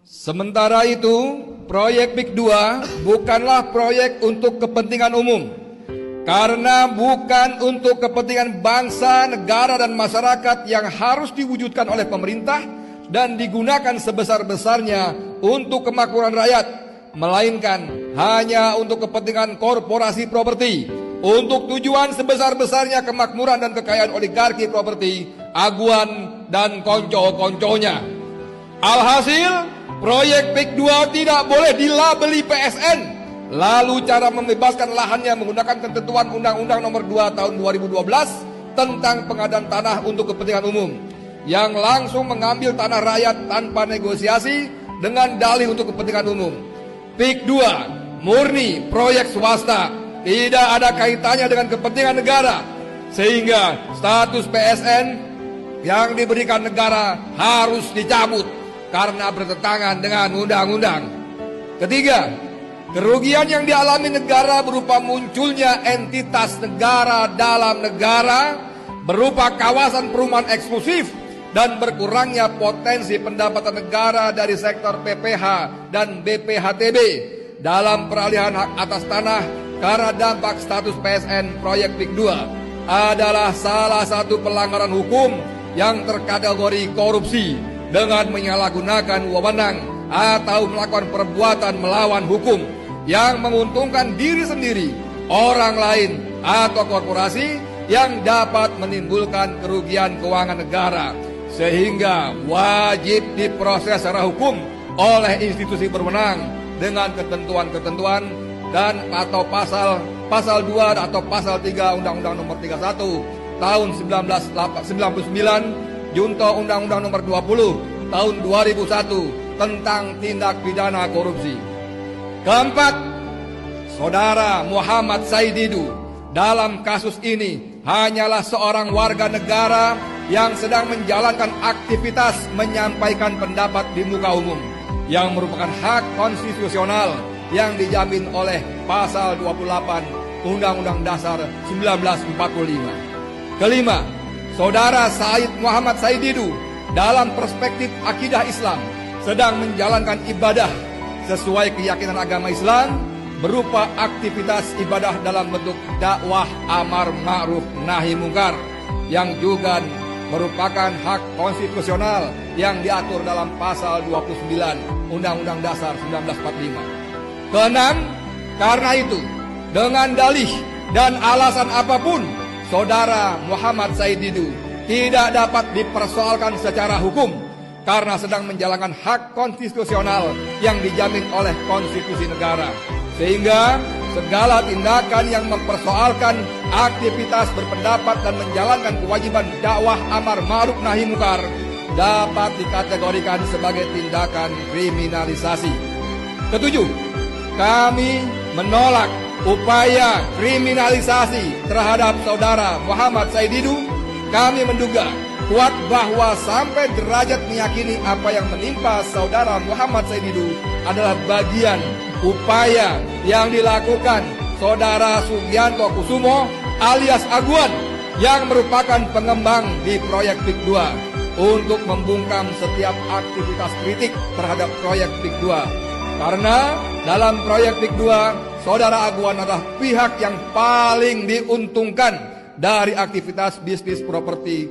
Sementara itu, proyek PIK 2 bukanlah proyek untuk kepentingan umum. Karena bukan untuk kepentingan bangsa, negara, dan masyarakat yang harus diwujudkan oleh pemerintah dan digunakan sebesar-besarnya untuk kemakmuran rakyat, melainkan hanya untuk kepentingan korporasi properti, untuk tujuan sebesar-besarnya kemakmuran dan kekayaan oligarki properti, Aguan dan konco-konconya. Alhasil, proyek PIK 2 tidak boleh dilabeli PSN. Lalu cara membebaskan lahannya menggunakan ketentuan Undang-Undang Nomor 2 Tahun 2012 tentang pengadaan tanah untuk kepentingan umum, yang langsung mengambil tanah rakyat tanpa negosiasi dengan dalih untuk kepentingan umum. PIK 2 murni proyek swasta, tidak ada kaitannya dengan kepentingan negara, sehingga status PSN yang diberikan negara harus dicabut karena bertentangan dengan undang-undang. Ketiga, kerugian yang dialami negara berupa munculnya entitas negara dalam negara, berupa kawasan perumahan eksklusif, dan berkurangnya potensi pendapatan negara dari sektor PPH dan BPHTB dalam peralihan hak atas tanah karena dampak status PSN proyek PIK 2 adalah salah satu pelanggaran hukum yang terkategori korupsi dengan menyalahgunakan wewenang atau melakukan perbuatan melawan hukum yang menguntungkan diri sendiri, orang lain, atau korporasi yang dapat menimbulkan kerugian keuangan negara, sehingga wajib diproses secara hukum oleh institusi berwenang dengan ketentuan-ketentuan dan atau pasal 2 atau pasal 3 Undang-Undang Nomor 31 tahun 1999 Junto Undang-Undang Nomor 20 tahun 2001 tentang tindak pidana korupsi. Keempat, Saudara Muhammad Said Didu dalam kasus ini hanyalah seorang warga negara yang sedang menjalankan aktivitas menyampaikan pendapat di muka umum yang merupakan hak konstitusional yang dijamin oleh pasal 28 Undang-Undang Dasar 1945. Kelima, Saudara Said Muhammad Said Didu dalam perspektif akidah Islam sedang menjalankan ibadah sesuai keyakinan agama Islam berupa aktivitas ibadah dalam bentuk dakwah amar ma'ruf nahi mungkar yang juga merupakan hak konstitusional yang diatur dalam pasal 29 Undang-Undang Dasar 1945. Keenam, karena itu dengan dalih dan alasan apapun Saudara Muhammad Said Didu tidak dapat dipersoalkan secara hukum karena sedang menjalankan hak konstitusional yang dijamin oleh konstitusi negara, sehingga segala tindakan yang mempersoalkan aktivitas berpendapat dan menjalankan kewajiban dakwah amar ma'ruf nahi mungkar dapat dikategorikan sebagai tindakan kriminalisasi. Ketujuh, kami menolak upaya kriminalisasi terhadap Saudara Muhammad Said Didu. Kami menduga kuat bahwa sampai derajat meyakini apa yang menimpa Saudara Muhammad Said Didu adalah bagian upaya yang dilakukan Saudara Sugianto Kusumo alias Aguan yang merupakan pengembang di proyek PIK 2 untuk membungkam setiap aktivitas kritik terhadap proyek PIK 2. Karena dalam proyek PIK 2, Saudara Aguan adalah pihak yang paling diuntungkan dari aktivitas bisnis properti